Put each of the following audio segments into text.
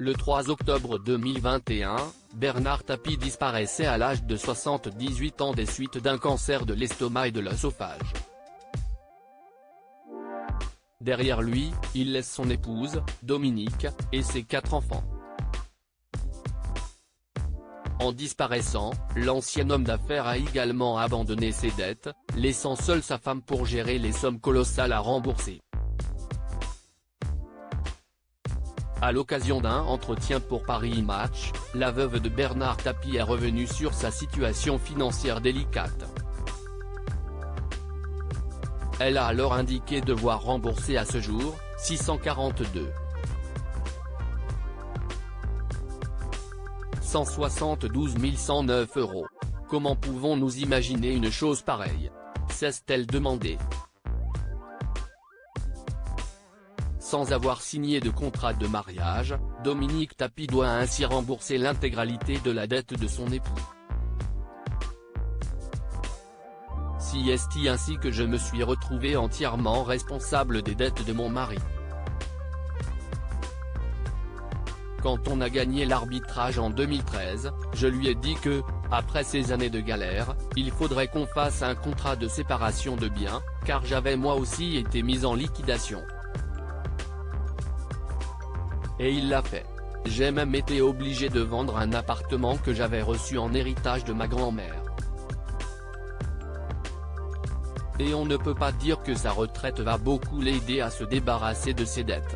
Le 3 octobre 2021, Bernard Tapie disparaissait à l'âge de 78 ans des suites d'un cancer de l'estomac et de l'œsophage. Derrière lui, il laisse son épouse, Dominique, et ses 4 enfants. En disparaissant, l'ancien homme d'affaires a également abandonné ses dettes, laissant seule sa femme pour gérer les sommes colossales à rembourser. À l'occasion d'un entretien pour Paris Match, la veuve de Bernard Tapie est revenue sur sa situation financière délicate. Elle a alors indiqué devoir rembourser à ce jour, 642 172 109 €. Comment pouvons-nous imaginer une chose pareille? S'est-elle demandé. Sans avoir signé de contrat de mariage, Dominique Tapie doit ainsi rembourser l'intégralité de la dette de son époux. C'est ainsi que je me suis retrouvé entièrement responsable des dettes de mon mari. Quand on a gagné l'arbitrage en 2013, je lui ai dit que, après ces années de galère, il faudrait qu'on fasse un contrat de séparation de biens, car j'avais moi aussi été mis en liquidation. Et il l'a fait. J'ai même été obligé de vendre un appartement que j'avais reçu en héritage de ma grand-mère. Et on ne peut pas dire que sa retraite va beaucoup l'aider à se débarrasser de ses dettes.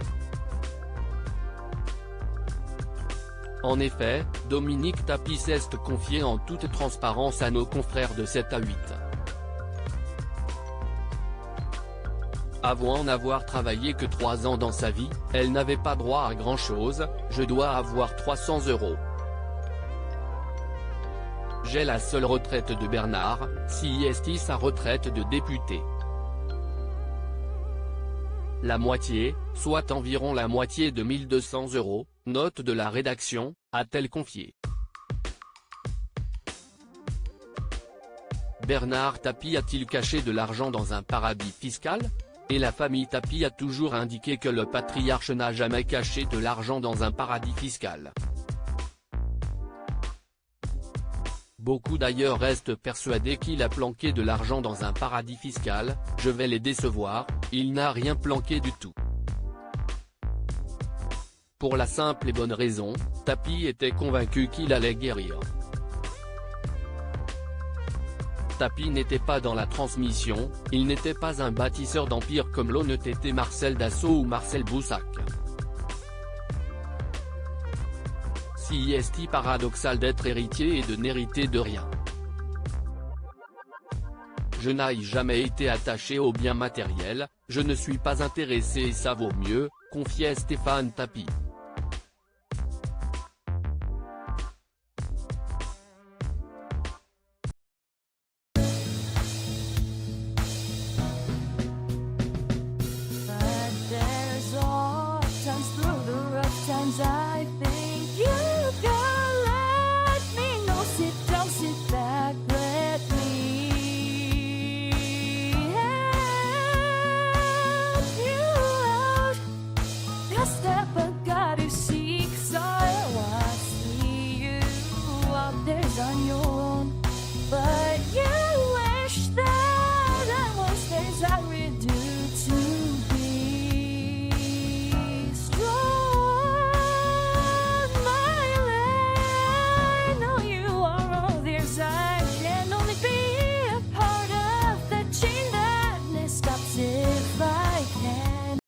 En effet, Dominique Tapie s'est confié en toute transparence à nos confrères de 7 à 8. Avant n'avoir travaillé que 3 ans dans sa vie, elle n'avait pas droit à grand-chose, je dois avoir 300 €. J'ai la seule retraite de Bernard, c'est sa retraite de député. La moitié, soit environ la moitié de 1200 €, note de la rédaction, a-t-elle confié. Bernard Tapie a-t-il caché de l'argent dans un paradis fiscal? Et la famille Tapie a toujours indiqué que le patriarche n'a jamais caché de l'argent dans un paradis fiscal. Beaucoup d'ailleurs restent persuadés qu'il a planqué de l'argent dans un paradis fiscal. Je vais les décevoir, il n'a rien planqué du tout. Pour la simple et bonne raison, Tapie était convaincu qu'il allait guérir. Tapie n'était pas dans la transmission, il n'était pas un bâtisseur d'empire comme l'ont été Marcel Dassault ou Marcel Boussac. C'est paradoxal d'être héritier et de n'hériter de rien. Je n'ai jamais été attaché aux biens matériels, je ne suis pas intéressé et ça vaut mieux, confiait Stéphane Tapie.